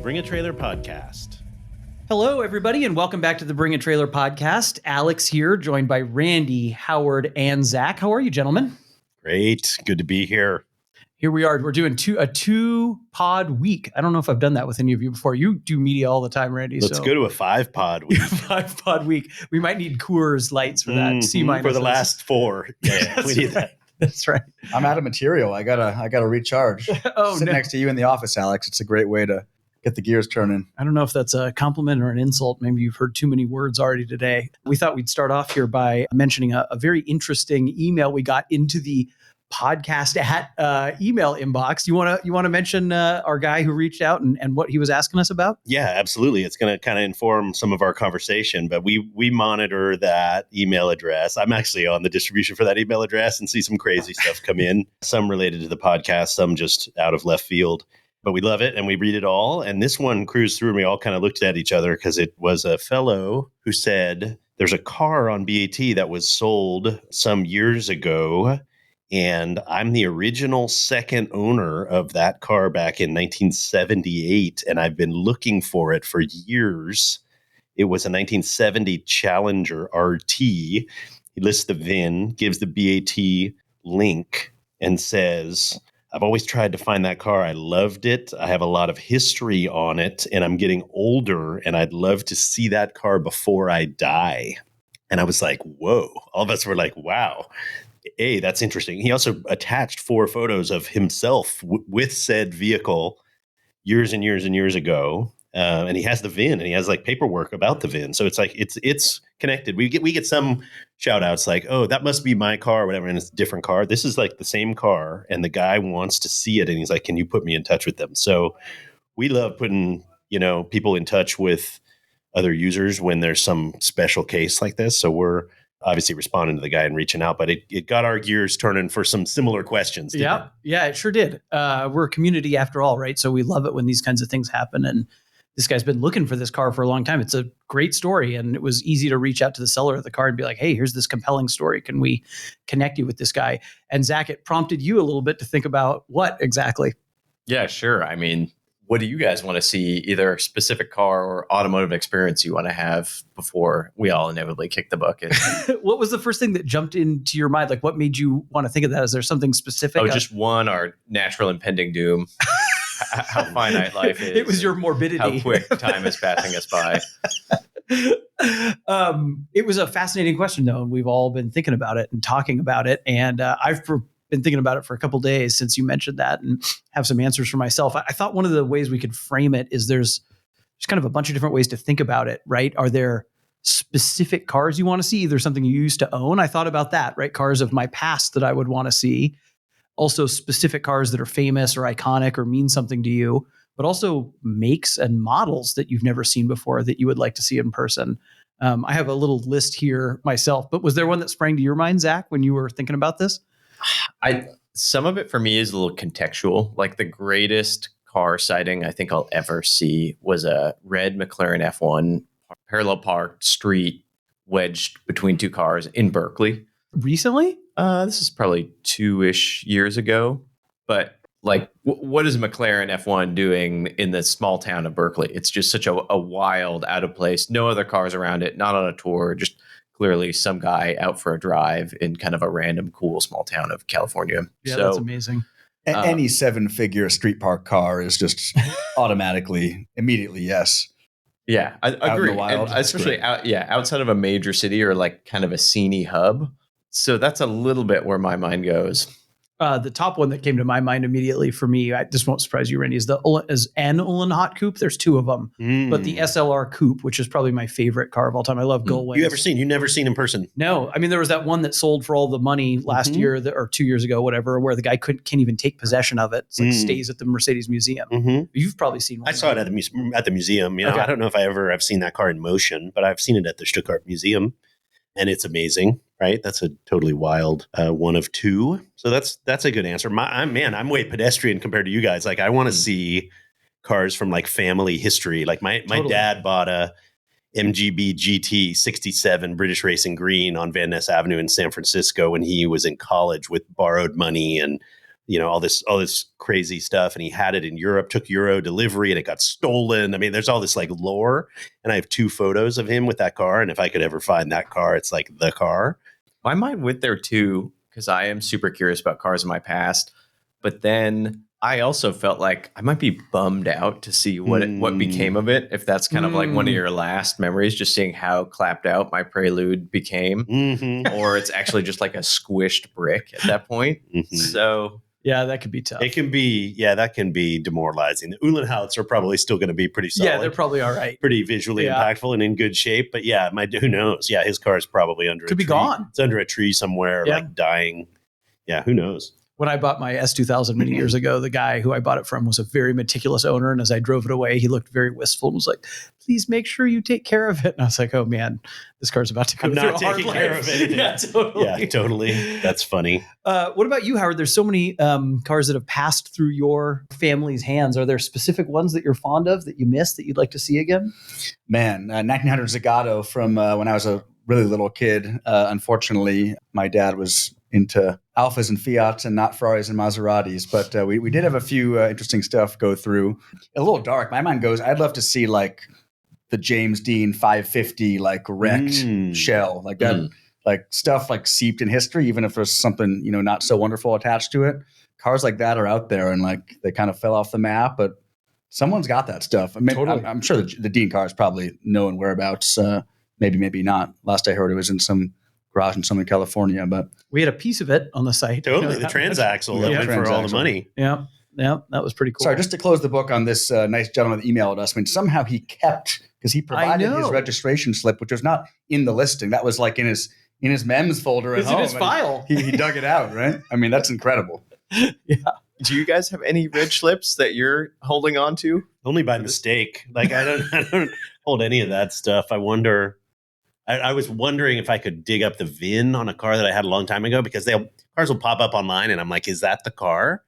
Bring a Trailer podcast. Hello, everybody, and welcome back to the Bring a Trailer podcast. Alex here, joined by Randy, Howard, and Zach. How are you, gentlemen? Great. Good to be here. Here we are. We're doing a two-pod week. I don't know if I've done that with any of you before. You do media all the time, Randy. Let's go to a 5-pod week. 5-pod week. We might need Coors Lights for that. C-minuses. For the last 4. Yeah, we need that. That's right. I'm out of material. I gotta recharge. Sit next to you in the office, Alex. It's a great way to get the gears turning. I don't know if that's a compliment or an insult. Maybe you've heard too many words already today. We thought we'd start off here by mentioning a very interesting email we got into the podcast email inbox. You want to mention our guy who reached out and what he was asking us about? Yeah, absolutely. It's going to kind of inform some of our conversation, but we monitor that email address. I'm actually on the distribution for that email address and see some crazy stuff come in, some related to the podcast, some just out of left field. But we love it and we read it all. And this one cruised through and we all kind of looked at each other because it was a fellow who said there's a car on BAT that was sold some years ago. And I'm the original second owner of that car back in 1978. And I've been looking for it for years. It was a 1970 Challenger RT. He lists the VIN, gives the BAT link, and says, I've always tried to find that car. I loved it. I have a lot of history on it, and I'm getting older, and I'd love to see that car before I die. And I was like, whoa. All of us were like, wow. Hey, that's interesting. He also attached 4 photos of himself with said vehicle years and years and years ago. And he has the VIN and he has like paperwork about the VIN. So it's like, it's connected. We get some shout outs like, oh, that must be my car or whatever. And it's a different car. This is like the same car. And the guy wants to see it. And he's like, can you put me in touch with them? So we love putting, people in touch with other users when there's some special case like this. So we're obviously responding to the guy and reaching out, but it got our gears turning for some similar questions. Yeah, it sure did. We're a community after all, right? So we love it when these kinds of things happen. And this guy's been looking for this car for a long time. It's a great story. And it was easy to reach out to the seller of the car and be like, hey, here's this compelling story. Can we connect you with this guy? And Zach, it prompted you a little bit to think about what exactly? Yeah, sure. I mean, what do you guys want to see, either a specific car or automotive experience you want to have before we all inevitably kick the bucket? What was the first thing that jumped into your mind? Like, what made you want to think of that? Is there something specific? Oh, just one, our natural impending doom. How finite life is. It was your morbidity. How quick time is passing us by. It was a fascinating question, though, and we've all been thinking about it and talking about it. And I've been thinking about it for a couple of days since you mentioned that, and have some answers for myself. I thought one of the ways we could frame it is there's kind of a bunch of different ways to think about it, right? Are there specific cars you want to see? Either something you used to own. I thought about that, right? Cars of my past that I would want to see. Also specific cars that are famous or iconic or mean something to you, but also makes and models that you've never seen before that you would like to see in person. I have a little list here myself, but was there one that sprang to your mind, Zach, when you were thinking about this? Some of it for me is a little contextual. Like the greatest car sighting I think I'll ever see was a red McLaren F1 parallel parked street wedged between 2 cars in Berkeley. Recently? This is probably 2-ish years ago. But like, what is a McLaren F1 doing in the small town of Berkeley? It's just such a wild, out of place, no other cars around it, not on a tour, just clearly some guy out for a drive in kind of a random, cool small town of California. Yeah, that's amazing. Any 7-figure street park car is just immediately yes. Yeah, I agree. And especially outside of a major city or like kind of a sceney hub. So that's a little bit where my mind goes. The top one that came to my mind immediately for me, this won't surprise you, Randy, is an Hot Coupe. There's 2 of them, but the SLR Coupe, which is probably my favorite car of all time. I love Gullwings. You've never seen in person? No. I mean, there was that one that sold for all the money last year or 2 years ago, whatever, where the guy can't even take possession of it. It's like stays at the Mercedes Museum. You've probably seen one. I saw it at the museum. Okay. I don't know if I've seen that car in motion, but I've seen it at the Stuttgart Museum. And it's amazing, right? That's a totally wild one of 2. So that's a good answer. I'm way pedestrian compared to you guys. Like I want to see cars from like family history. Like my dad bought a MGB GT 67 British Racing Green on Van Ness Avenue in San Francisco when he was in college with borrowed money and all this crazy stuff. And he had it in Europe, took Euro delivery, and it got stolen. I mean, there's all this like lore. And I have 2 photos of him with that car. And if I could ever find that car, it's like the car. My mind went there too, because I am super curious about cars in my past. But then I also felt like I might be bummed out to see what became of it. If that's kind of like one of your last memories, just seeing how clapped out my Prelude became, or it's actually just like a squished brick at that point. So yeah, that could be tough. It can be, that can be demoralizing. The Uhlenhauts are probably still going to be pretty solid. Yeah, they're probably all right. Pretty visually impactful and in good shape. But yeah, who knows? Yeah, his car is probably under a tree. Could be gone. It's under a tree somewhere, like dying. Yeah, who knows? When I bought my S2000 many years ago, the guy who I bought it from was a very meticulous owner. And as I drove it away, he looked very wistful and was like, please make sure you take care of it. And I was like, oh man, this car's about to go through a hard life. I'm not taking care of it. Yeah, totally. Yeah, totally. That's funny. What about you, Howard? There's so many cars that have passed through your family's hands. Are there specific ones that you're fond of that you missed that you'd like to see again? Man, 1900 Zagato from when I was a really little kid. Unfortunately, my dad was into Alphas and Fiats and not Ferraris and Maseratis. But we did have a few interesting stuff go through. A little dark. My mind goes, I'd love to see like the James Dean 550 like wrecked shell. Like that, like stuff like seeped in history, even if there's something, not so wonderful attached to it. Cars like that are out there and like they kind of fell off the map, but someone's got that stuff. I mean, totally. I'm sure the Dean car is probably known whereabouts. Maybe not. Last I heard it was in some garage in Southern California, but we had a piece of it on the site. Totally, the transaxle that went for all the money. Yeah, that was pretty cool. Sorry, just to close the book on this nice gentleman that emailed us. I mean, somehow he kept, because he provided his registration slip, which was not in the listing. That was like in his MEMS folder at home. It's in his file. He dug it out, right? I mean, that's incredible. Yeah. Do you guys have any reg slips that you're holding on to? Only by mistake. Like I don't hold any of that stuff. I wonder. I was wondering if I could dig up the VIN on a car that I had a long time ago, because cars will pop up online and I'm like, is that the car?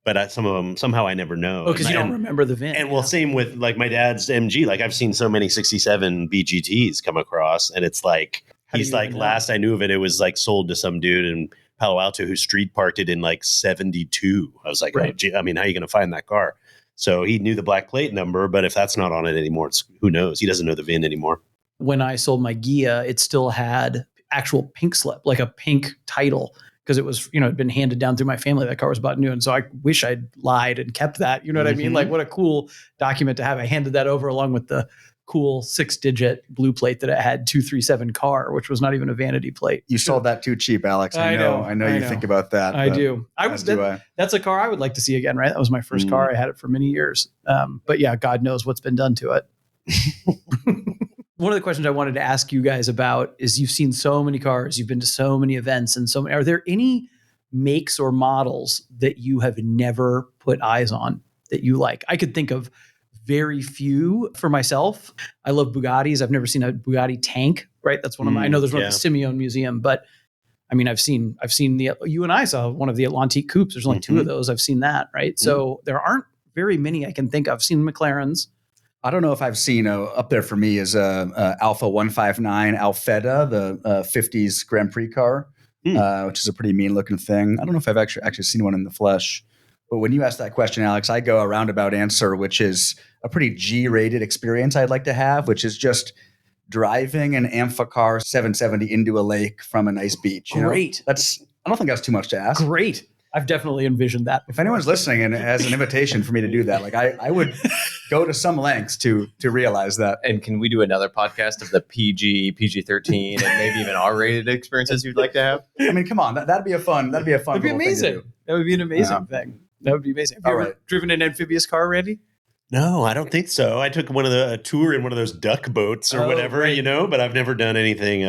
But some of them, somehow I never know. Oh, because you don't remember the VIN. And same with like my dad's MG. Like I've seen so many 67 BGTs come across, and it's like, he's like, last I knew of it, it was like sold to some dude in Palo Alto who street parked it in like 72. I was like, right. How are you going to find that car? So he knew the black plate number, but if that's not on it anymore, who knows? He doesn't know the VIN anymore. When I sold my Ghia, it still had actual pink slip, like a pink title, because it was, it'd been handed down through my family. That car was bought new. And so I wish I'd lied and kept that. You know what I mean? Like, what a cool document to have. I handed that over along with the cool 6-digit blue plate that it had, 237 car, which was not even a vanity plate. You sold that too cheap, Alex. I know you think about that. I do. That's a car I would like to see again, right? That was my first car. I had it for many years. But yeah, God knows what's been done to it. One of the questions I wanted to ask you guys about is, you've seen so many cars, you've been to so many events, and so many. Are there any makes or models that you have never put eyes on that you like? I could think of very few for myself. I love Bugattis. I've never seen a Bugatti tank, right? That's one of my, I know there's one at the Simeone Museum, but I mean, I've seen you and I saw one of the Atlantique coupes. There's only 2 of those. I've seen that, right? So there aren't very many I can think of. I've seen McLarens. I don't know if I've seen up there for me is Alpha 159 Alfetta, the 50s Grand Prix car, which is a pretty mean looking thing. I don't know if I've actually seen one in the flesh. But when you ask that question, Alex, I go a roundabout answer, which is a pretty G-rated experience I'd like to have, which is just driving an Amphicar 770 into a lake from a nice beach. Great. I don't think that's too much to ask. Great. I've definitely envisioned that. If anyone's listening and has an invitation for me to do that, like I would go to some lengths to realize that. And can we do another podcast of the PG-13, and maybe even R-rated experiences you'd like to have? I mean, come on, that'd be a fun. That'd be amazing. That would be an amazing thing. That would be amazing. Have you ever driven an amphibious car, Randy? No, I don't think so. I took a tour in one of those duck boats or whatever, but I've never done anything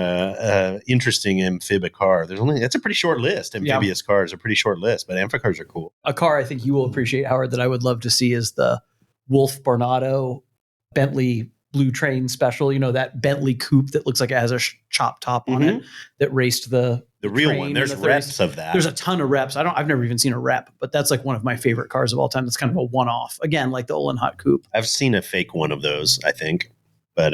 interesting amphibious car. That's a pretty short list. Amphibious cars are a pretty short list, but amphicars are cool. A car I think you will appreciate, Howard, that I would love to see is the Wolf Barnado Bentley Blue Train Special. That Bentley coupe that looks like it has a chop top on it that raced the real one. There's reps of that. There's a ton of reps. I've never even seen a rep, but that's like one of my favorite cars of all time. That's kind of a one-off. Again, like the Uhlenhaut coupe. I've seen a fake one of those, I think, but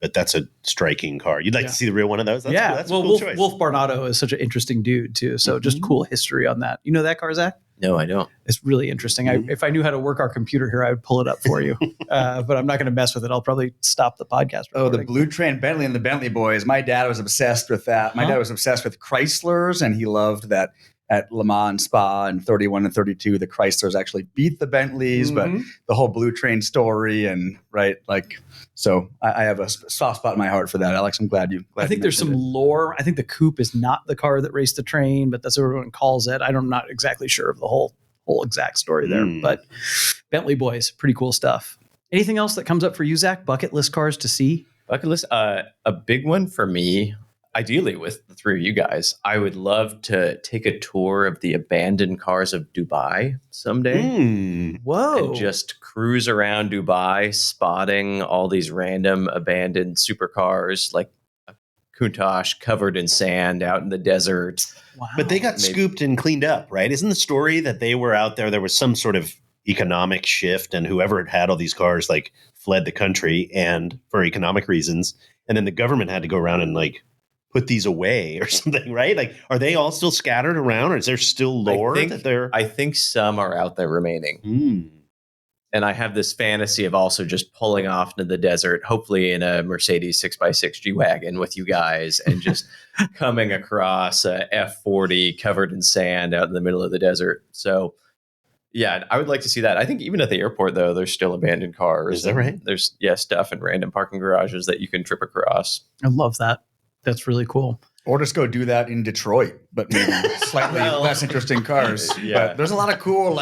but that's a striking car. You'd like to see the real one of those? That's cool. That's a cool Wolf, choice. Wolf Barnado is such an interesting dude too. So just cool history on that. You know that car, Zach? No, I don't. It's really interesting. If I knew how to work our computer here, I would pull it up for you. But I'm not going to mess with it. I'll probably stop the podcast. Oh, the Blue Train Bentley and the Bentley Boys. My dad was obsessed with that. My dad was obsessed with Chryslers, and he loved that at Le Mans Spa in 31 and 32, the Chryslers actually beat the Bentleys, but the whole Blue Train story and so I have a soft spot in my heart for that. Alex, I'm glad you. I think there's some lore. I think the Coupe is not the car that raced the train, but that's what everyone calls it. I'm not exactly sure of the whole exact story there, but Bentley Boys, pretty cool stuff. Anything else that comes up for you, Zach? Bucket list cars to see? Bucket list, a big one for me. Ideally, with the three of you guys, I would love to take a tour of the abandoned cars of Dubai someday. Whoa. And just cruise around Dubai, spotting all these random abandoned supercars like a Countach covered in sand out in the desert. Wow. But they got scooped and cleaned up, right? Isn't the story that they were out there was some sort of economic shift and whoever had all these cars fled the country and for economic reasons. And then the government had to go around and put these away or something, right? Are they all still scattered around, or is there still lore that they're? I think some are out there remaining. And I have this fantasy of also just pulling off into the desert, hopefully in a Mercedes 6x6 G-Wagon with you guys, and just coming across a F40 covered in sand out in the middle of the desert. So, yeah, I would like to see that. I think even at the airport, though, there's still abandoned cars. Is that right? There's stuff in random parking garages that you can trip across. I love that. That's really cool. Or just go do that in Detroit, but maybe slightly less interesting cars. Yeah. But there's a lot of cool,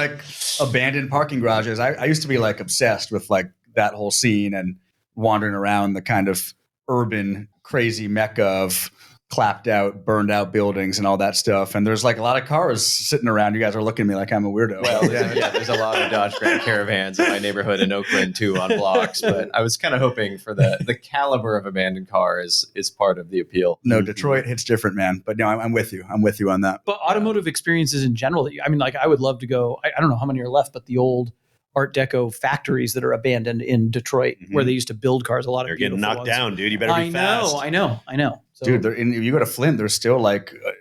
abandoned parking garages. I used to be obsessed with that whole scene and wandering around the kind of urban crazy mecca of clapped out, burned out buildings and all that stuff. And there's a lot of cars sitting around. You guys are looking at me like I'm a weirdo. Well, there's a lot of Dodge Grand Caravans in my neighborhood in Oakland too on blocks. But I was kind of hoping for the caliber of abandoned car is part of the appeal. No, Detroit hits different, man. But no, I'm with you. I'm with you on that. But automotive experiences in general, I would love to go. I don't know how many are left, but the old Art Deco factories that are abandoned in Detroit, where they used to build cars. A lot They're of getting knocked ones. Down, dude. You better be fast. I know. So, Dude, if you go to Flint, there's still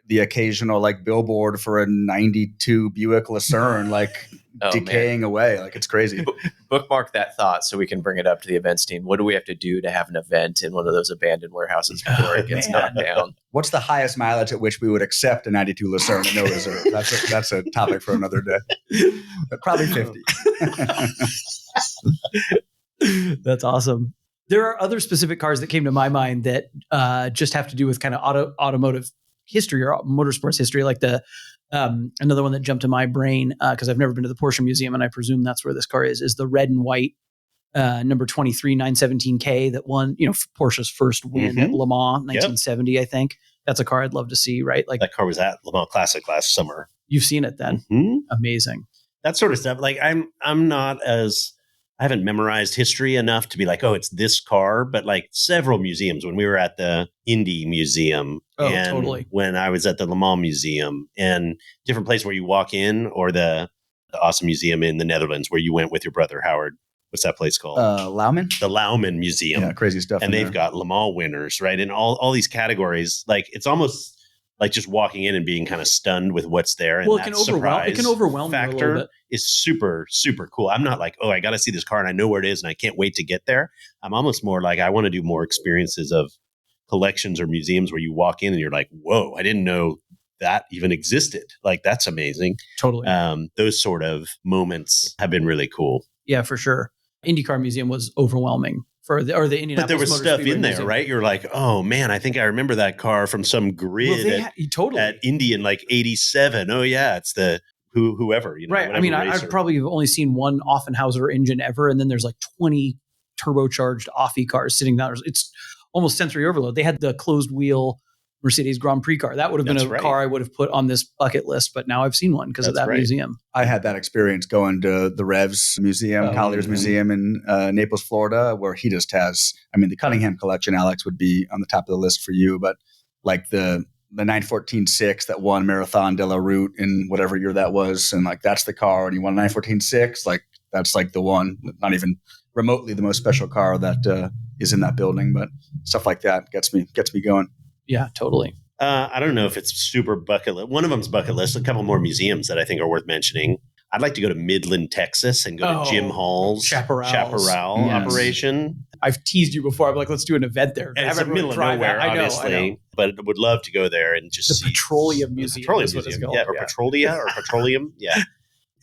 the occasional billboard for a 92 Buick Lucerne decaying away. It's crazy. Bookmark that thought so we can bring it up to the events team. What do we have to do to have an event in one of those abandoned warehouses before it gets knocked down? What's the highest mileage at which we would accept a 92 Lucerne at no reserve? That's a topic for another day. But probably 50. That's awesome. There are other specific cars that came to my mind that just have to do with kind of automotive history or motorsports history, like another one that jumped to my brain because I've never been to the Porsche Museum, and I presume that's where this car is the red and white number 23 917K that won, Porsche's first win at Le Mans 1970, I think. That's a car I'd love to see, right? That car was at Le Mans Classic last summer. You've seen it then. Amazing. That sort of stuff. I'm not as... I haven't memorized history enough to be oh, it's this car, but several museums when we were at the Indy Museum and totally. When I was at the Le Mans Museum and different places where you walk in, or the awesome museum in the Netherlands where you went with your brother, Howard. What's that place called? Lauman? The Lauman Museum. Yeah, crazy stuff. And they've got Le Mans winners, right? In all these categories. It's almost just walking in and being kind of stunned with what's there. And it can overwhelm factor you a little bit. Is super, super cool. I'm not I got to see this car and I know where it is and I can't wait to get there. I'm almost more I want to do more experiences of collections or museums where you walk in and you're whoa, I didn't know that even existed. That's amazing. Totally. Those sort of moments have been really cool. Yeah, for sure. IndyCar Museum was overwhelming. For the Indianapolis but there was Motor stuff Speedway in there, Museum. right? You're oh man, I think I remember that car from some grid at Indy in 87. Oh yeah, it's the whoever, right. I mean, I've probably only seen one Offenhauser engine ever, and then there's 20 turbocharged Offie cars sitting down. It's almost sensory overload. They had the closed wheel Mercedes Grand Prix car. That would have been a car I would have put on this bucket list, but now I've seen one because of that museum. I had that experience going to the Revs Museum, Collier's Museum in Naples, Florida, where he just has, the Cunningham collection, Alex, would be on the top of the list for you, but the 914-6 that won Marathon de la Route in whatever year that was, and that's the car, and you won a 914-6, that's the one, not even remotely the most special car that is in that building, but stuff like that gets me going. Yeah, totally. I don't know if it's super bucket list. One of them's bucket list. A couple more museums that I think are worth mentioning. I'd like to go to Midland, Texas, and go to Jim Hall's Chaparral operation. I've teased you before. I'm like, let's do an event there. And it's in the middle of nowhere, obviously. I know. But would love to go there and just see. Petroleum Museum. Petroleum Museum. Yeah, or Petrolia or Petroleum. Yeah.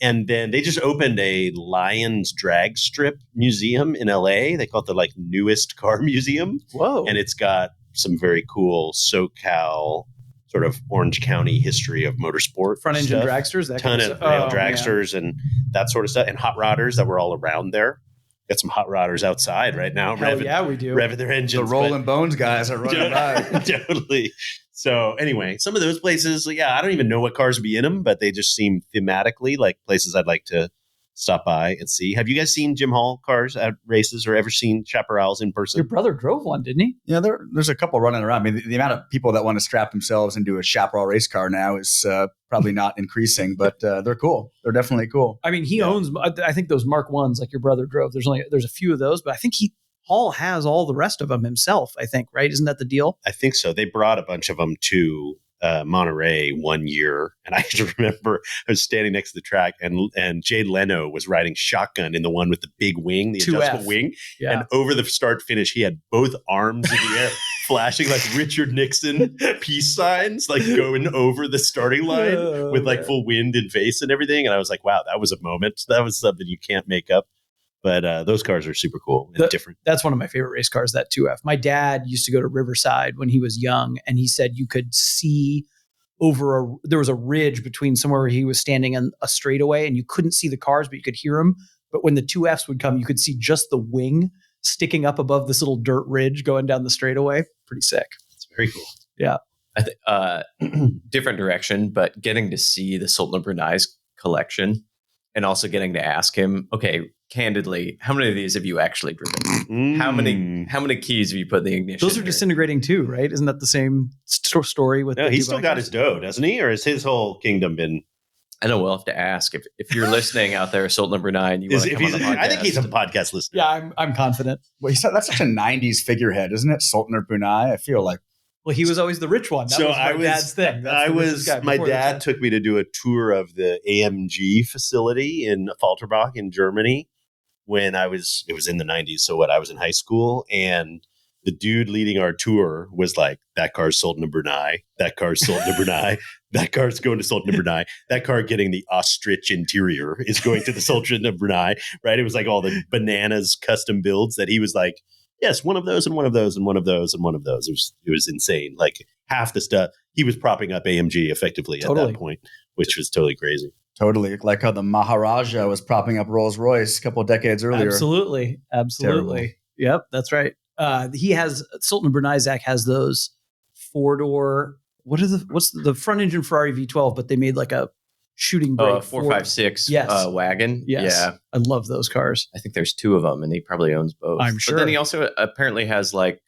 And then they just opened a Lions drag strip museum in LA. They call it the like newest car museum. Whoa. And it's got some very cool SoCal sort of Orange County history of motorsport. Front engine dragsters, that ton of dragsters and that sort of stuff, and hot rodders that were all around there. Got some hot rodders outside right now. We do. Revving their engines. The Rolling Bones guys are running by. Totally. So anyway, some of those places, I don't even know what cars would be in them, but they just seem thematically like places I'd like to stop by and see. Have you guys seen Jim Hall cars at races or ever seen Chaparrals in person? Your brother drove one, didn't he? Yeah, there's a couple running around. I mean, the amount of people that want to strap themselves into a Chaparral race car now is probably not increasing, but they're cool. They're definitely cool. I mean, he owns, I think those Mark 1s like your brother drove. There's a few of those, but I think Hall has all the rest of them himself, I think, right? Isn't that the deal? I think so. They brought a bunch of them to Monterey one year, and I just remember I was standing next to the track, and Jay Leno was riding shotgun in the one with the big wing, the 2F. Adjustable wing, and over the start finish, he had both arms in the air, flashing like Richard Nixon peace signs, like going over the starting line with like full wind and face and everything. And I was like, wow, that was a moment. That was something you can't make up. But those cars are super cool and different. That's one of my favorite race cars, that 2F. My dad used to go to Riverside when he was young, and he said you could see there was a ridge between somewhere where he was standing on a straightaway, and you couldn't see the cars, but you could hear them. But when the 2Fs would come, you could see just the wing sticking up above this little dirt ridge going down the straightaway. Pretty sick. It's very cool. Yeah. I think different direction, but getting to see the Sultan of Brunei's collection and also getting to ask him, okay, candidly, how many of these have you actually driven? How many keys have you put in the ignition? Those are disintegrating too, right? Isn't that the same story with? No, he's still got his dough, doesn't he? Or has his whole kingdom been? I know we'll have to ask if you're listening out there, Sultan of Brunei, and you want to come on the podcast. I think he's a podcast listener. Yeah, I'm confident. Well, that's such a '90s figurehead, isn't it? Sultan of Brunei. I feel like. Well, he was always the rich one. That was my dad's thing. My dad took me to do a tour of the AMG facility in Falterbach in Germany when it was in the 90s. So I was in high school, and the dude leading our tour was like, that car's Sultan of Brunei. That car's Sultan of Brunei. That car's going to Sultan of Brunei. That car getting the ostrich interior is going to the Sultan of Brunei, right? It was like all the bananas custom builds that he was like, yes, one of those and one of those and one of those and one of those. It was insane. Like half the stuff, he was propping up AMG effectively at that point, which was totally crazy. Totally. Like how the Maharaja was propping up Rolls-Royce a couple of decades earlier. Absolutely. Terrible. Yep, that's right. He has, Sultan of Brunei, Zach, has those 4-door, what's the front engine Ferrari V12, but they made like a shooting brake 456 wagon. Yes. Yeah. I love those cars. I think there's 2 of them, and he probably owns both. I'm sure. But then he also apparently has like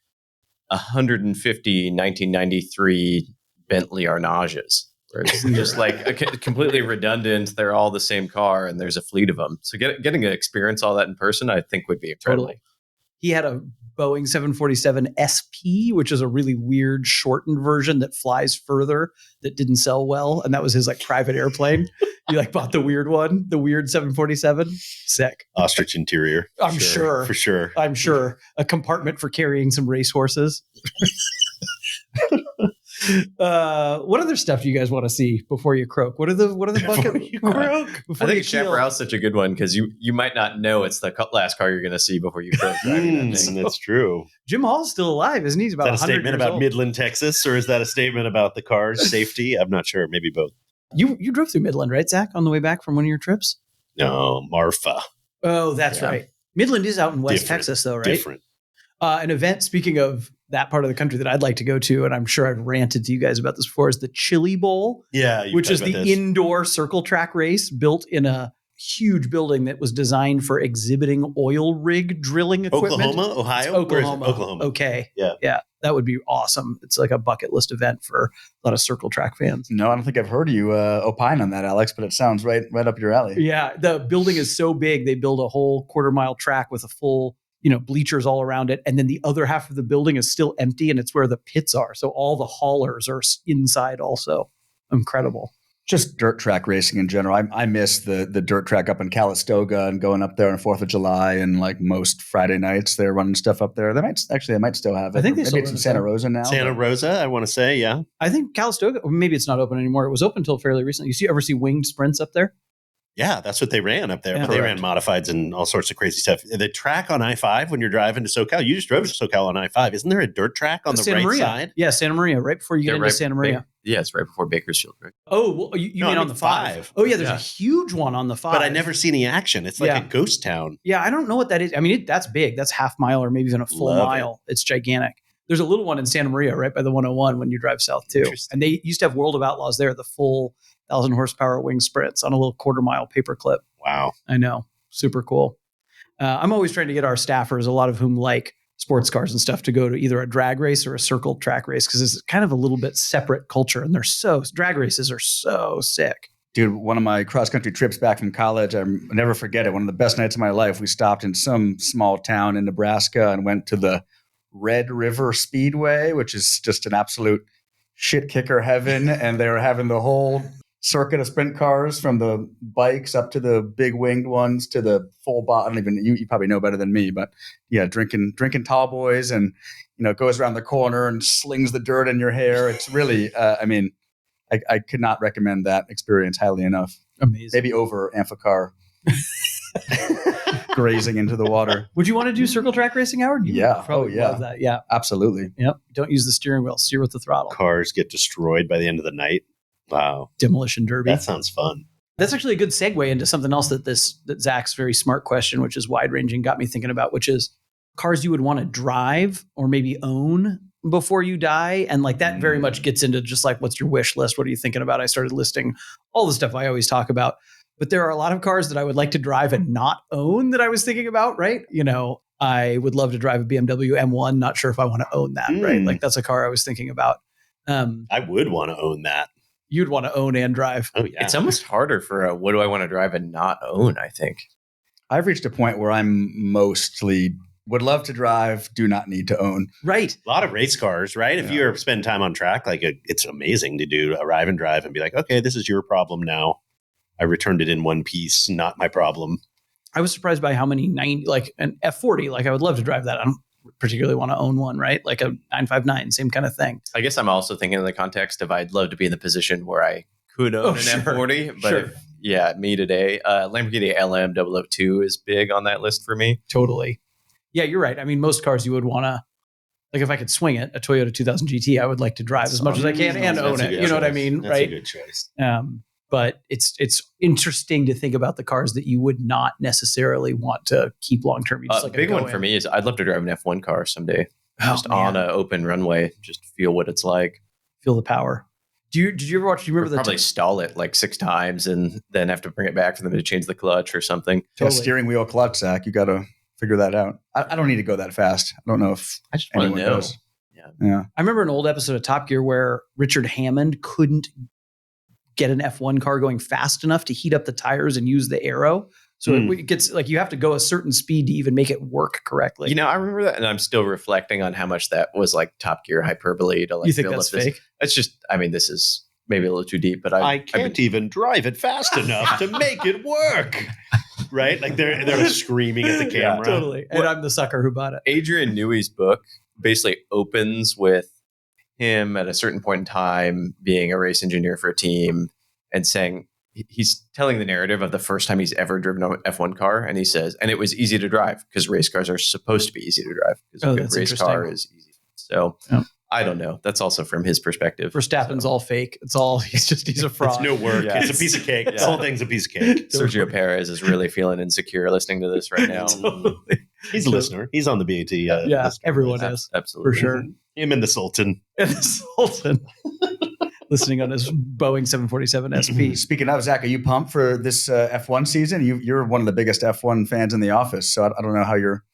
150 1993 Bentley Arnages. Where it's just like completely redundant. They're all the same car, and there's a fleet of them. So getting to experience all that in person, I think, would be incredible. Totally. He had a Boeing 747 SP, which is a really weird shortened version that flies further that didn't sell well. And that was his like private airplane. He like bought the weird one, the weird 747. Sick. Ostrich interior. I'm sure. For sure. I'm sure. A compartment for carrying some racehorses. What other stuff do you guys want to see before you croak? What are the bucket? I think Chaparral's such a good one because you might not know it's the last car you're going to see before you croak. That's true. Jim Hall's still alive, isn't he? He's about is that a statement about Midland, Texas, or is that a statement about the car's safety? I'm not sure. Maybe both. You drove through Midland, right, Zach, on the way back from one of your trips? No, Marfa. Oh, that's right. Midland is out in West Texas, though, right? Different. An event, speaking of that part of the country that I'd like to go to, and I'm sure I've ranted to you guys about this before, is the Chili Bowl. Yeah. Which is the indoor circle track race built in a huge building that was designed for exhibiting oil rig drilling equipment. Oklahoma? Ohio? Oklahoma. Okay. Yeah. That would be awesome. It's like a bucket list event for a lot of circle track fans. No, I don't think I've heard you opine on that, Alex, but it sounds right up your alley. Yeah. The building is so big, they build a whole 1/4 mile track with a full bleachers all around it. And then the other half of the building is still empty, and it's where the pits are. So all the haulers are inside also. Incredible. Just dirt track racing in general. I miss the dirt track up in Calistoga and going up there on 4th of July and like most Friday nights they're running stuff up there. They might still have it. I think they maybe still it's in Santa Rosa now. Santa Rosa, I want to say, yeah. I think Calistoga, or maybe it's not open anymore. It was open until fairly recently. Ever see winged sprints up there? Yeah, that's what they ran up there. Yeah, but they ran modifieds and all sorts of crazy stuff. The track on I-5 when you're driving to SoCal, you just drove to SoCal on I-5. Isn't there a dirt track on the Santa right Maria. side? Yeah, Santa Maria, right before you get into Santa Maria. Yeah, it's right before Bakersfield, right? Oh, well, you mean on the 5? Oh, yeah, there's a huge one on the 5. But I never see any action. It's like a ghost town. Yeah, I don't know what that is. I mean, that's big. That's half mile or maybe even a full mile. It's gigantic. There's a little one in Santa Maria right by the 101 when you drive south too. And they used to have World of Outlaws there, the full 1,000 horsepower wing sprints on a little quarter-mile paperclip. Wow. I know. Super cool. I'm always trying to get our staffers, a lot of whom like sports cars and stuff, to go to either a drag race or a circle track race because it's kind of a little bit separate culture. And drag races are so sick. Dude, one of my cross-country trips back from college, I'll never forget it. One of the best nights of my life. We stopped in some small town in Nebraska and went to the Red River Speedway, which is just an absolute shit kicker heaven. And they were having the whole circuit of sprint cars from the bikes up to the big winged ones to the full bottom. You probably know better than me, but yeah, drinking tall boys and, goes around the corner and slings the dirt in your hair. It's really, I could not recommend that experience highly enough. Amazing. Maybe over Amphicar. Grazing into the water. Would you want to do circle track racing, Howard? Yeah. Love that. Yeah. Absolutely. Yep. Don't use the steering wheel. Steer with the throttle. Cars get destroyed by the end of the night. Wow. Demolition derby. That sounds fun. That's actually a good segue into something else that Zach's very smart question, which is wide ranging, got me thinking about, which is cars you would want to drive or maybe own before you die. And like that very much gets into just like, what's your wish list? What are you thinking about? I started listing all the stuff I always talk about. But there are a lot of cars that I would like to drive and not own that I was thinking about, right? I would love to drive a BMW M1. Not sure if I want to own that, right? Like that's a car I was thinking about. I would want to own that. You'd want to own and drive. Oh, yeah. It's almost harder for what do I want to drive and not own, I think. I've reached a point where I'm mostly would love to drive, do not need to own. Right. A lot of race cars, right? Yeah. If you spend time on track, it's amazing to do arrive and drive and be like, okay, this is your problem now. I returned it in one piece, not my problem. I was surprised by how many an F40, I would love to drive that. I don't particularly want to own one, right? Like a 959, same kind of thing. I guess I'm also thinking in the context of I'd love to be in the position where I could own an F40, but me today, Lamborghini LM 002 is big on that list for me. Totally. Yeah, you're right. I mean, most cars you would want to, if I could swing it, a Toyota 2000 GT, I would like to drive as much as I can and own it. You know what I mean? That's right? a good choice. But it's interesting to think about the cars that you would not necessarily want to keep long term. A big one for me is I'd love to drive an F1 car someday, on an open runway, just feel what it's like, feel the power. Did you ever watch? Do you remember probably stall it like 6 times and then have to bring it back for them to change the clutch or something? Totally. Yeah, steering wheel clutch, Zach. You got to figure that out. I don't need to go that fast. I don't know if I just want to know. Does. Yeah. I remember an old episode of Top Gear where Richard Hammond couldn't get an F1 car going fast enough to heat up the tires and use the aero. So it gets you have to go a certain speed to even make it work correctly. I remember that, and I'm still reflecting on how much that was like Top Gear hyperbole to you think that's fake? It's just, this is maybe a little too deep, but I can't even drive it fast enough to make it work. Right? Like they're screaming at the camera. Yeah, totally. And I'm the sucker who bought it. Adrian Newey's book basically opens with him at a certain point in time being a race engineer for a team and saying he's telling the narrative of the first time he's ever driven an F1 car. And he says, and it was easy to drive because race cars are supposed to be easy to drive because a good race car is easy. So I don't know. That's also from his perspective. Verstappen's all fake. It's all, he's a fraud. It's no work. Yeah. It's a piece of cake. This whole thing's a piece of cake. Sergio Perez is really feeling insecure listening to this right now. Totally. He's a listener. He's on the BAT. Everyone is. Absolutely. For sure. Him and the Sultan. Listening on his Boeing 747 SP. Speaking of, Zach, are you pumped for this F1 season? You're one of the biggest F1 fans in the office, so I don't know how you're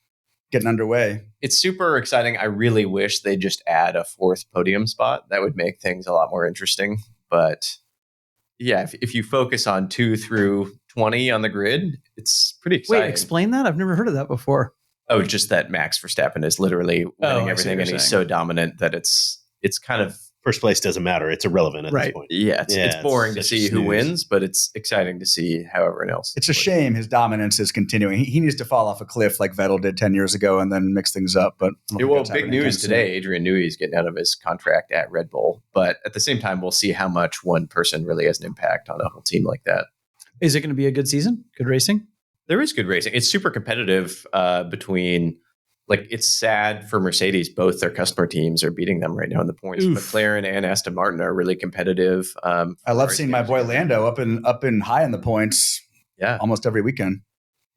getting underway. It's super exciting. I really wish they just add a 4th podium spot. That would make things a lot more interesting. But yeah, if you focus on 2 through 20 on the grid, it's pretty exciting. Wait, explain that? I've never heard of that before. Oh, just that Max Verstappen is literally winning I see everything, what and you're he's saying. so dominant that it's kind of First place doesn't matter. It's irrelevant at this Right. point. it's boring to such a see who snooze. wins, but it's exciting to see how everyone else. It's a plays. shame his dominance is continuing. He needs to fall off a cliff like Vettel did 10 years ago and then mix things up. But I don't think Well, that's big happening news anytime soon. today. Adrian Newey is getting out of his contract at Red Bull, but at the same time, we'll see how much one person really has an impact on a whole team like that. Is it going to be a good season? Good racing? There is good racing. It's super competitive between. Like, it's sad for Mercedes. Both their customer teams are beating them right now in the points. Oof. McLaren and Aston Martin are really competitive. I love Ferrari's seeing my boy Lando up in high in the points Yeah. almost every weekend.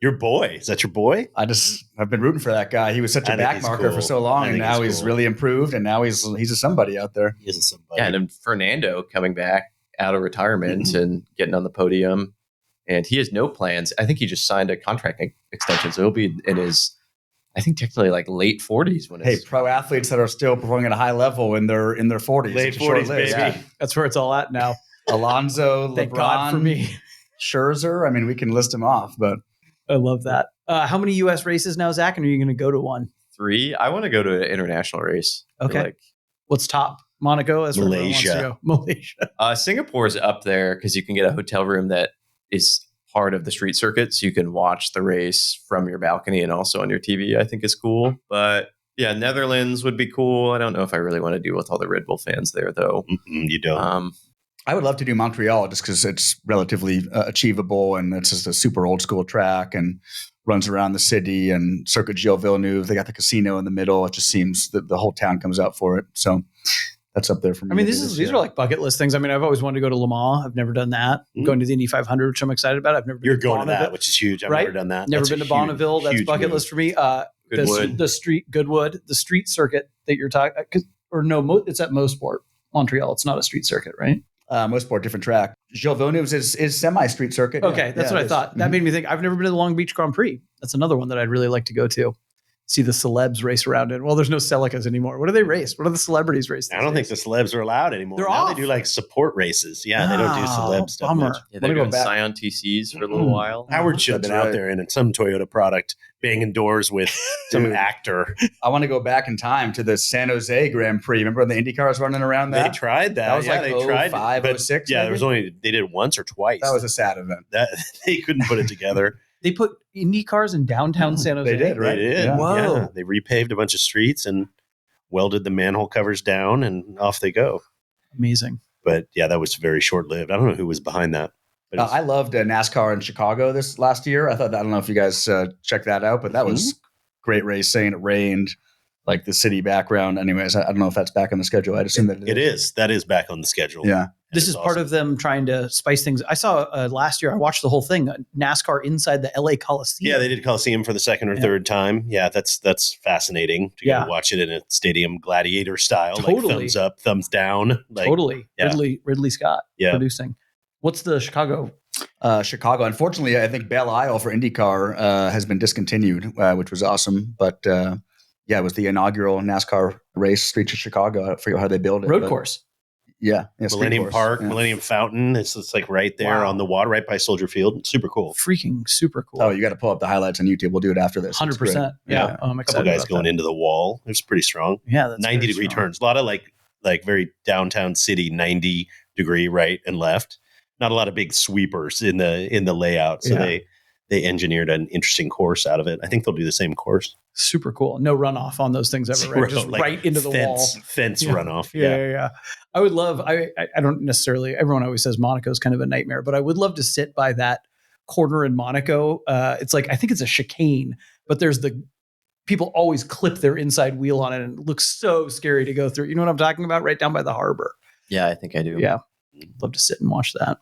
Your boy. Is that your boy? I've been rooting for that guy. He was such I a think back he's marker cool. for so long, I and think now he's he's cool. really improved, and now he's a somebody out there. He isn't somebody. Yeah, and then Fernando coming back out of retirement and getting on the podium. And he has no plans. I think he just signed a contract extension. So he'll be in his, I think technically like late 40s when Hey, it's pro athletes that are still performing at a high level in their 40s. Late It's a short 40s, list. baby. Yeah. That's where it's all at now. Alonso, Thank LeBron, God for me. Scherzer. I mean, we can list them off, but I love that. How many U.S. races now, Zach? And are you going to go to one? 3. I want to go to an international race. I feel Okay. like What's top? Monaco? That's where everyone wants to Malaysia. go. Malaysia. Singapore's up there because you can get a hotel room that is part of the street circuit, so you can watch the race from your balcony and also on your TV. I think is cool. But yeah, Netherlands would be cool. I don't know if I really want to deal with all the Red Bull fans there, though. You don't. I would love to do Montreal just because it's relatively achievable and it's just a super old school track and runs around the city and Circuit Gilles Villeneuve. They got the casino in the middle. It just seems that the whole town comes out for it. So that's up there for me. I mean, these are like bucket list things. I mean, I've always wanted to go to Le Mans. I've never done that. Mm. Going to the Indy 500, which I'm excited about. I've never been You're to going to Bonneville. that, which is huge. I've Right? never done that. Never That's been a to Bonneville. huge, That's huge bucket move. list for me. Goodwood. The street Goodwood, the street circuit that you're talking, it's at Mosport, Montreal. It's not a street circuit, right? Mosport, different track. Gilles Villeneuve's is semi-street circuit. Okay, Yeah, that's yeah, what it I is. thought. That Mhm. made me think. I've never been to the Long Beach Grand Prix. That's another one that I'd really like to go to. See the celebs race around in. Well, there's no Celicas anymore. What do they race? What do the celebrities race? I don't think the celebs are allowed anymore. They're now off. they do like support races. Yeah, they don't do celeb stuff Bummer. much. Yeah, they're Wanna go doing back- Scion TCs for a little while. Howard should have That's been out right. there and in some Toyota product banging doors with some Dude. actor. I want to go back in time to the San Jose Grand Prix. Remember when the Indy cars running around They that? tried that. That was like they tried 05, but 06 Yeah, maybe? there was only they did it once or twice. That was a sad event. that they couldn't put it together. They put Indy cars in downtown San Jose. They did, right? They did. Yeah. Whoa. Yeah. They repaved a bunch of streets and welded the manhole covers down, and off they go. Amazing. But yeah, that was very short lived. I don't know who was behind that. But it was- I loved NASCAR in Chicago this last year. I thought that, I don't know if you guys checked that out, but that was great racing. It rained, like the city background. Anyways, I don't know if that's back on the schedule. I'd assume that it is. That is back on the schedule. Yeah. This It's is part awesome. of them trying to spice things. I saw last year, I watched the whole thing, NASCAR inside the LA Coliseum. Yeah, they did Coliseum for the second or Yeah. third time. Yeah, that's fascinating to Yeah. go watch it in a stadium gladiator style, like Totally. thumbs up, thumbs down. Like, Totally. yeah. Ridley Scott Yeah. producing. What's the Chicago? Chicago. Unfortunately, I think Belle Isle for IndyCar has been discontinued, which was awesome. But yeah, it was the inaugural NASCAR race, Streets of Chicago. I forget how they built it. Road but course. Yeah. Street Millennium course. Park, Yeah. Millennium Fountain. It's like right there Wow. on the water, right by Soldier Field. Super cool. Freaking super cool. Oh, you got to pull up the highlights on YouTube. We'll do it after this. It's 100%. great. Yeah. I'm A couple excited guys about going that. into the wall. It was pretty strong. Yeah. That's 90 very degree strong. turns. A lot of like very downtown city 90 degree right and left. Not a lot of big sweepers in the layout. So Yeah. they engineered an interesting course out of it. I think they'll do the same course. Super cool. No runoff on those things ever, right? Just Like right into the fence, wall. Fence Yeah. runoff. Yeah. I would love, I don't necessarily, everyone always says Monaco is kind of a nightmare, but I would love to sit by that corner in Monaco. It's like, I think it's a chicane, but there's people always clip their inside wheel on it and it looks so scary to go through. You know what I'm talking about? Right down by the harbor. Yeah, I think I do. Yeah. Love to sit and watch that.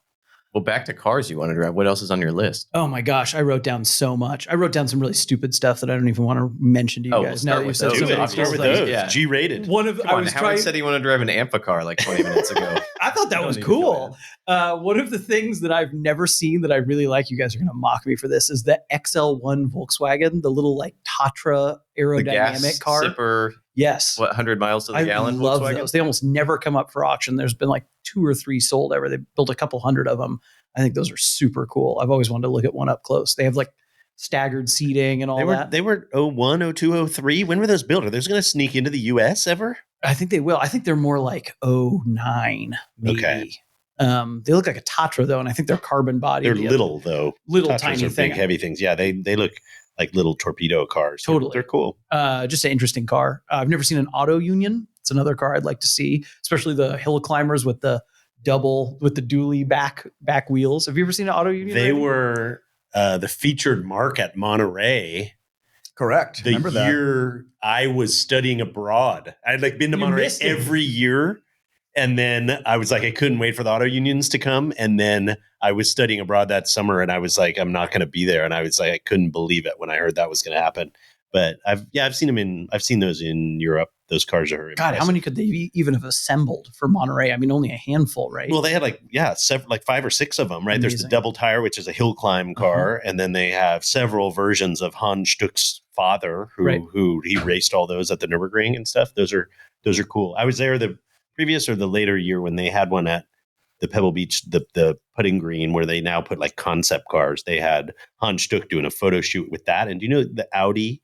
Well, back to cars you want to drive. What else is on your list? Oh my gosh, I wrote down so much. I wrote down some really stupid stuff that I don't even want to mention to you Oh, guys. we'll Now that you start said with so those. many Start cool with things. those. Yeah. G-rated. One of Come I on, was Howard trying. said he wanted to drive an Amphicar like 20 minutes ago. I thought that Don't was need to go cool. One of the things that I've never seen that I really like, you guys are going to mock me for this, is the XL1 Volkswagen, the little like Tatra The aerodynamic gas car. sipper, Yes. 100 miles to the I gallon love Volkswagen? those. They almost never come up for auction. There's been like 2 or 3 sold ever. They built a couple hundred of them. I think those are super cool. I've always wanted to look at one up close. They have like staggered seating and all that. They were 01, 02, 03. When were those built? Are those going to sneak into the US ever? I think they will. I think they're more like 09, maybe. Okay. They look like a Tatra though, and I think they're carbon body. They're little though. Little Tatras tiny are thing. big, heavy things. Yeah, they look like little torpedo cars. Totally. They're cool. Just an interesting car. I've never seen an auto union. It's another car I'd like to see, especially the hill climbers with the dually back wheels. Have you ever seen an auto union? They Randy? were the featured mark at Monterey. Correct. The Remember that. year I was studying abroad. I'd like been to Monterey every year. And then I was like, I couldn't wait for the auto unions to come. And then I was studying abroad that summer and I was like, I'm not going to be there. And I was like, I couldn't believe it when I heard that was going to happen. But I've seen those in Europe. Those cars are God, how many could they even have assembled for Monterey? I mean, only a handful, right? Well, they had several, 5 or 6 of them, right? Amazing. There's the double tire, which is a hill climb car. And then they have several versions of Hans Stuck's father, who he raced all those at the Nürburgring and stuff. Those are cool. I was there the previous or the later year when they had one at the Pebble Beach, the putting green, where they now put like concept cars. They had Hans Stuck doing a photo shoot with that. And do you know the Audi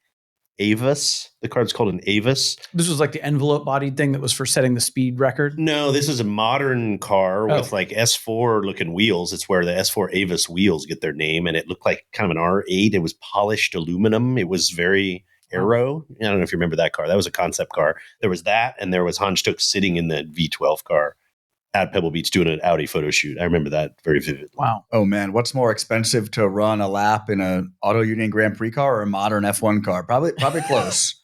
Avis? The car's called an Avis. This was like the envelope bodied thing that was for setting the speed record. No, this is a modern car with like S4 looking wheels. It's where the S4 Avis wheels get their name. And it looked like kind of an R8. It was polished aluminum. It was very aero. I don't know if you remember that car. That was a concept car. There was that. And there was Hans Stuck sitting in the V12 car at Pebble Beach doing an Audi photo shoot. I remember that very vividly. Wow. Oh man, what's more expensive to run a lap in a Auto Union Grand Prix car or a modern F1 car? Probably close.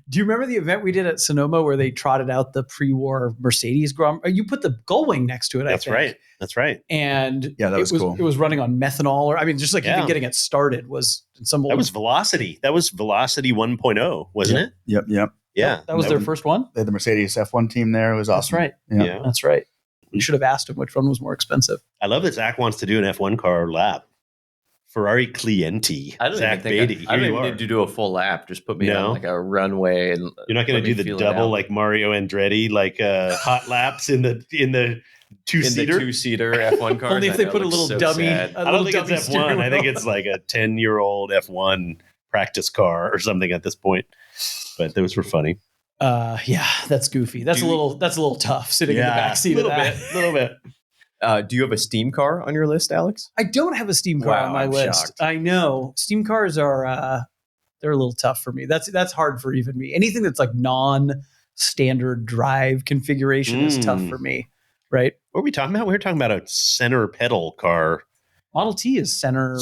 Do you remember the event we did at Sonoma where they trotted out the pre-war Mercedes Grand? You put the Gullwing next to it. That's right. That's right. And yeah, that was cool. It was running on methanol, or I mean, just like even getting it started was in some. That was Velocity. That was Velocity 1.0, wasn't it? Yep. Yeah, that was their first one. They had the Mercedes F1 team there. It was awesome. That's right. Yeah, that's right. We should have asked him which one was more expensive. I love that Zach wants to do an F1 car lap. Ferrari Clienti. I don't Zach even think Beatty. I don't even need to do a full lap. Just put me on like a runway, and you're not going to do the double like Mario Andretti, like hot laps in the two-seater. In the two-seater F1 car. Only if they put a little dummy. I don't think it's F1. I think it's like a 10-year-old F1 practice car or something at this point. But those were funny. Yeah, that's goofy. That's a little tough sitting in the back seat of that. A little bit. Do you have a steam car on your list, Alex? I don't have a steam car on my list. Shocked. I know steam cars are they're a little tough for me. That's hard for even me. Anything that's like non-standard drive configuration is tough for me. Right? What were we talking about? We were talking about a center pedal car. Model T is center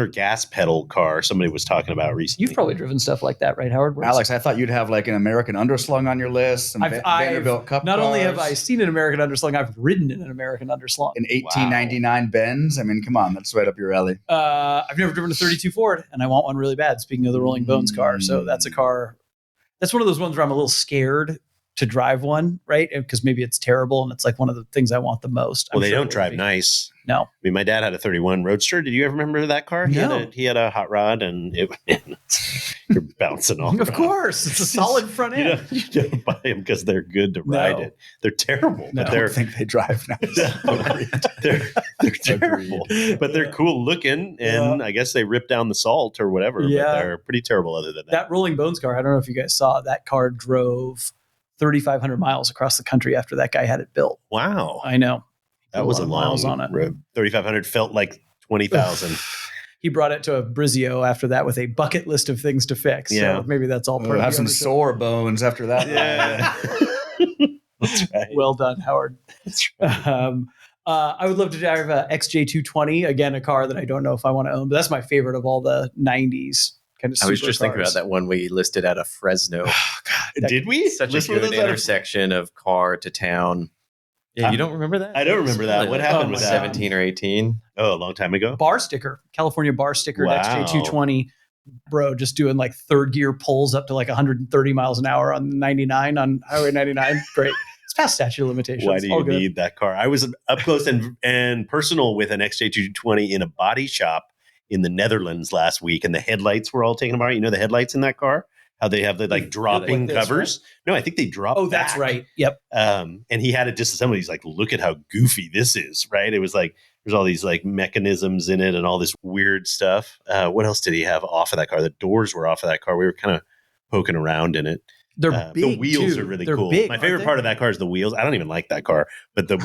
gas pedal car. Somebody was talking about recently. You've probably driven stuff like that, right, Howard? Alex, I thought you'd have like an American underslung on your list. Some Vanderbilt Cup not cars. only have I seen an American underslung, I've ridden in an American underslung. An 1899 Benz. I mean, come on, that's right up your alley. I've never driven a 32 Ford, and I want one really bad. Speaking of the Rolling Bones car, so that's a car. That's one of those ones where I'm a little scared to drive one, right? Because maybe it's terrible, and it's like one of the things I want the most. Well, they don't drive nice. No. I mean, my dad had a 31 Roadster. Did you ever remember that car? No. He had a hot rod, and you're bouncing off. Of course. It's a solid front end. You don't buy them because they're good to ride it. They're terrible. No, but I don't think they drive nice. they're terrible. But they're cool looking, and I guess they rip down the salt or whatever. Yeah. But they're pretty terrible other than that. That Rolling Bones car, I don't know if you guys saw, that car drove 3,500 miles across the country after that guy had it built. Wow. I know. That was a long miles on it. road. 3,500 felt like 20,000. He brought it to a Brizio after that with a bucket list of things to fix. Yeah. So maybe that's all part of have the some undertone. sore bones after that. Yeah. That's right. Well done, Howard. That's right. I would love to drive a XJ220. Again, a car that I don't know if I want to own, but that's my favorite of all the 90s kind of I was just supercars. thinking about that one we listed out of Fresno. Did we? Such Listen a to good those out of- intersection of car to town. Yeah, you don't remember that? I don't remember that. What happened with that? 17 or 18. Oh, a long time ago? Bar sticker, California bar sticker, Wow. XJ220. Bro, just doing like third gear pulls up to like 130 miles an hour on 99 on Highway 99. Great. It's past statute of limitations. Why do you need that car? I was up close and personal with an XJ220 in a body shop in the Netherlands last week, and the headlights were all taken apart. You know the headlights in that car? How they have the like dropping like this, covers? Right? No, I think they drop. Oh, that's back. right. Yep. And he had it disassembled. He's like, look at how goofy this is, right? It was like There's all these like mechanisms in it and all this weird stuff. What else did he have off of that car? The doors were off of that car. We were kind of poking around in it. They're big. The wheels too. are really They're cool. big, My favorite aren't part they? of that car is the wheels. I don't even like that car, but the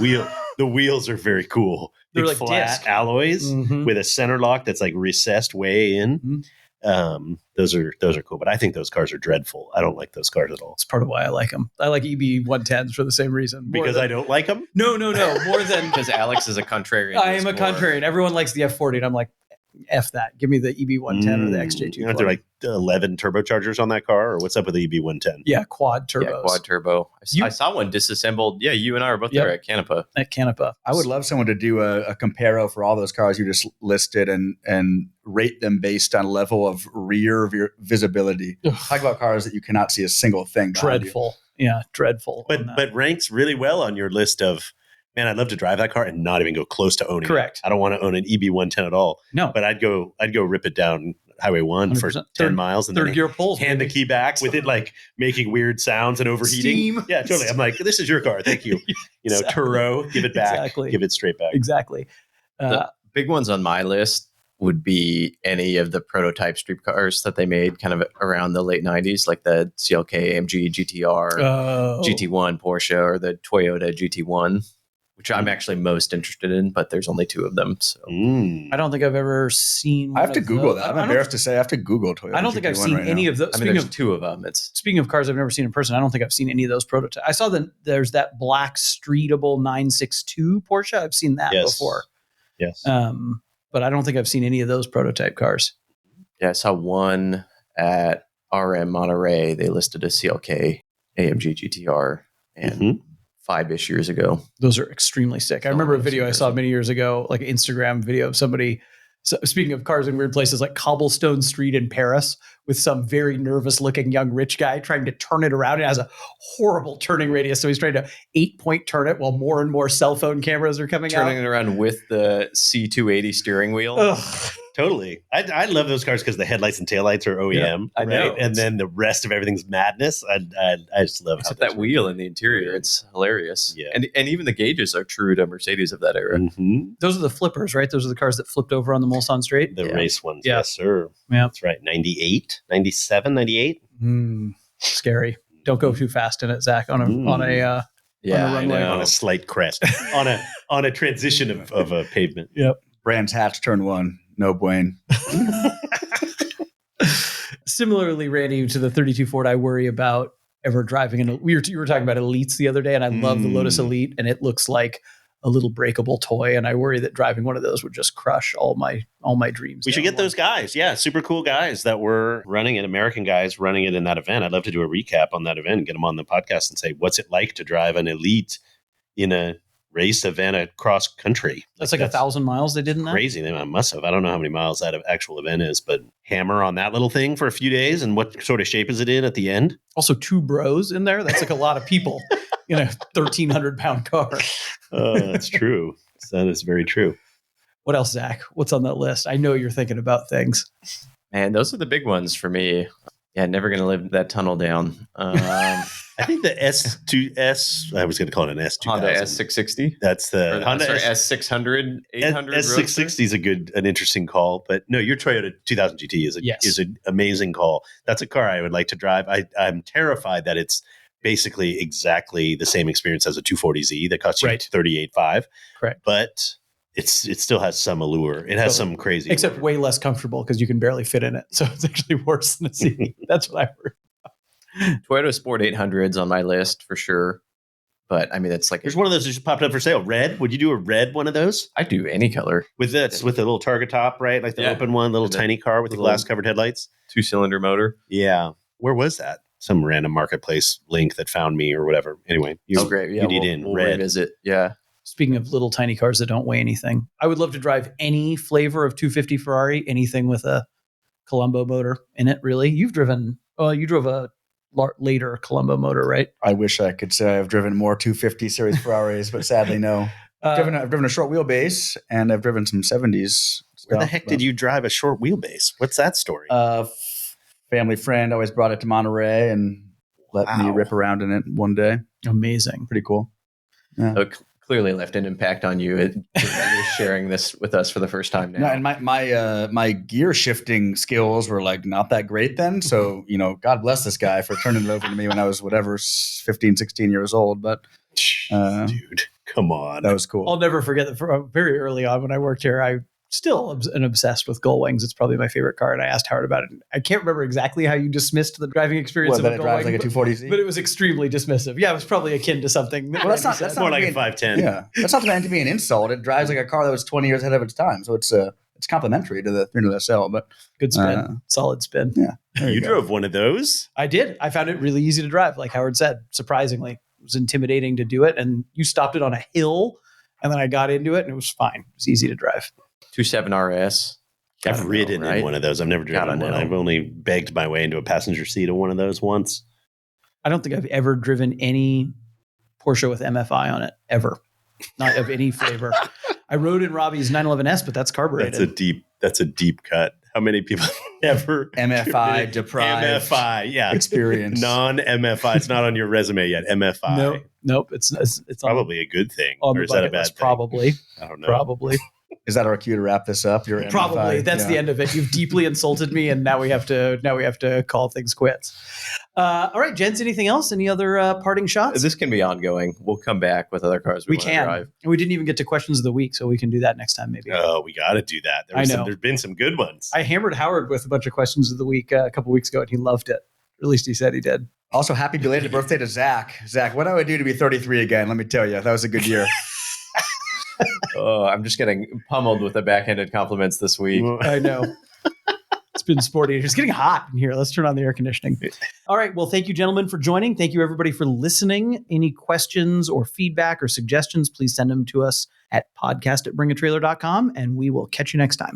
wheels are very cool. They're Big like flat disc. alloys Mhm. with a center lock that's like recessed way in. Mhm. Those are cool, but I think those cars are dreadful. I don't like those cars at all. It's part of why I like them. I like EB 110s for the same reason. Because I don't like them? No. More than Because Alex is a contrarian. I am a contrarian. Everyone likes the F40, and I'm like, F that. Give me the EB 110 or the XJ220. Aren't there like 11 turbochargers on that car, or what's up with the EB 110? Yeah, quad turbos. Yeah, quad turbo. I saw one disassembled. Yeah, you and I were both there at Canepa. At Canepa. I would love someone to do a comparo for all those cars you just listed and rate them based on level of rear visibility. Talk about cars that you cannot see a single thing behind you. Dreadful. Yeah, dreadful. But ranks really well on your list of, man, I'd love to drive that car and not even go close to owning Correct. it. I don't want to own an EB 110 at all. No. But I'd go rip it down Highway 1 for 10 Third- miles and Third then gear pulls. hand the key back with it like making weird sounds and overheating. Steam. Yeah, totally. I'm like, this is your car. Thank you. You know, Exactly. Turo, give it back. Exactly. Give it straight back. Exactly. The big ones on my list would be any of the prototype street cars that they made kind of around the late 90s, like the CLK AMG GTR, GT1 Porsche, or the Toyota GT1, which I'm actually most interested in, but there's only 2 of them. So I don't think I've ever seen. I have to Google that. I'm I embarrassed to say I have to Google Toyota. don't think I've GT1 seen right any now. of those. I mean, there's 2 of them. Speaking of cars I've never seen in person, I don't think I've seen any of those prototypes. I saw there's that black streetable 962 Porsche. I've seen that before. Yes. But I don't think I've seen any of those prototype cars. Yeah, I saw one at RM Monterey. They listed a CLK AMG GTR and 5-ish years ago. Those are extremely sick. I remember a video I saw many years ago, like an Instagram video of somebody. So speaking of cars in weird places, like Cobblestone Street in Paris, with some very nervous looking young rich guy trying to turn it around. It has a horrible turning radius. So he's trying to 8-point turn it while more and more cell phone cameras are coming Turning out. it around with the C280 steering wheel. Ugh. Totally. I love those cars because the headlights and taillights are OEM. I know. Right? And then the rest of everything's madness. I just love Except how that wheel in the interior. It's hilarious. Yeah. And even the gauges are true to Mercedes of that era. Those are the flippers, right? Those are the cars that flipped over on the Mulsanne Straight. The race ones. Yeah. Yes, sir. Yeah. That's right. 98, 97, 98. Scary. Don't go too fast in it, Zach, on a Yeah, I runway. know. On a slight crest. on a transition of a pavement. Yep. Brands Hatch turn 1. No bueno. Similarly, Randy, to the 32 Ford, I worry about ever driving in. You were talking about Elites the other day, and I love the Lotus Elite, and it looks like a little breakable toy. And I worry that driving one of those would just crush all my dreams. We should get those guys. Yeah, super cool guys that were running it, American guys running it in that event. I'd love to do a recap on that event and get them on the podcast and say, what's it like to drive an Elite in a race event across country? That's like 1,000 miles they did in that? Crazy. They must have. I don't know how many miles that actual event is, but hammer on that little thing for a few days. And what sort of shape is it in at the end? Also 2 bros in there. That's like a lot of people in a 1,300 pound car. That's true. That is very true. What else, Zach? What's on that list? I know you're thinking about things. Man, those are the big ones for me. Yeah, never going to live that tunnel down. I think the S2S, I was going to call it an S2000. Honda S660. That's the Honda S600, 800. S660 is an interesting call, but no, your Toyota 2000 GT is an amazing call. That's a car I would like to drive. I'm terrified that it's basically exactly the same experience as a 240Z that costs you $38,500. Correct. But it still has some allure. It has some crazy except allure. way less comfortable because you can barely fit in it. So it's actually worse than a CV. That's what I heard. Toyota Sport 800s on my list for sure. But I mean, it's like There's one of those that just popped up for sale. Red. Would you do a red one of those? I do any color With a little Targa top, right? Like the open one, little tiny car with the glass covered headlights. 2-cylinder motor. Yeah. Where was that? Some random marketplace link that found me or whatever. Anyway, Great. Yeah, you need in we'll red. revisit. Yeah. Speaking of little tiny cars that don't weigh anything, I would love to drive any flavor of 250 Ferrari, anything with a Colombo motor in it, really. You drove a later Colombo motor, right? I wish I could say I've driven more 250 series Ferraris, but sadly, no. I've driven a short wheelbase, and I've driven some 70s. Where the heck did you drive a short wheelbase? What's that story? Family friend always brought it to Monterey and let me rip around in it one day. Amazing. Pretty cool. Yeah. clearly left an impact on you. You're sharing this with us for the first time now. No, and my gear shifting skills were like not that great then. So, God bless this guy for turning it over to me when I was 15, 16 years old. But dude, come on. That was cool. I'll never forget that very early on when I worked here, I still am obsessed with gull wings. It's probably my favorite car. And I asked Howard about it. I can't remember exactly how you dismissed the driving experience of a it gull drives wing, like a 240Z? but it was extremely dismissive. Yeah, it was probably akin to something. Well, that's more like a 510. Yeah, that's not meant to be an insult. It drives like a car that was 20 years ahead of its time. So it's complimentary to the 300 SL. But good spin, solid spin. Yeah, You drove one of those? I did. I found it really easy to drive. Like Howard said, surprisingly, it was intimidating to do it. And you stopped it on a hill, and then I got into it, and it was fine. It was easy to drive. 2.7 RS. I've ridden in one of those. I've never driven one. I've only begged my way into a passenger seat of one of those once. I don't think I've ever driven any Porsche with MFI on it, ever. Not of any flavor. I rode in Robbie's 911S, but that's carbureted. That's a deep cut. How many people ever MFI deprived MFI, yeah. experience? Non-MFI. It's not on your resume yet. MFI. Nope. It's probably a good thing. On or the is that a bucket bad list, thing? Probably. I don't know. Probably. Is that our cue to wrap this up? Your Probably. MFI? That's the end of it. You've deeply insulted me, and now we have to call things quits. All right, gents. Anything else? Any other parting shots? This can be ongoing. We'll come back with other cars we can. drive. And we didn't even get to questions of the week, so we can do that next time, maybe. Oh, we got to do that. There's been some good ones. I hammered Howard with a bunch of questions of the week a couple weeks ago, and he loved it. At least he said he did. Also, happy belated birthday to Zach. Zach, what do I do to be 33 again? Let me tell you, that was a good year. Oh, I'm just getting pummeled with the backhanded compliments this week. I know. It's been sporty. It's getting hot in here. Let's turn on the air conditioning. All right. Well, thank you, gentlemen, for joining. Thank you, everybody, for listening. Any questions or feedback or suggestions, please send them to us at podcast@bringatrailer.com, and we will catch you next time.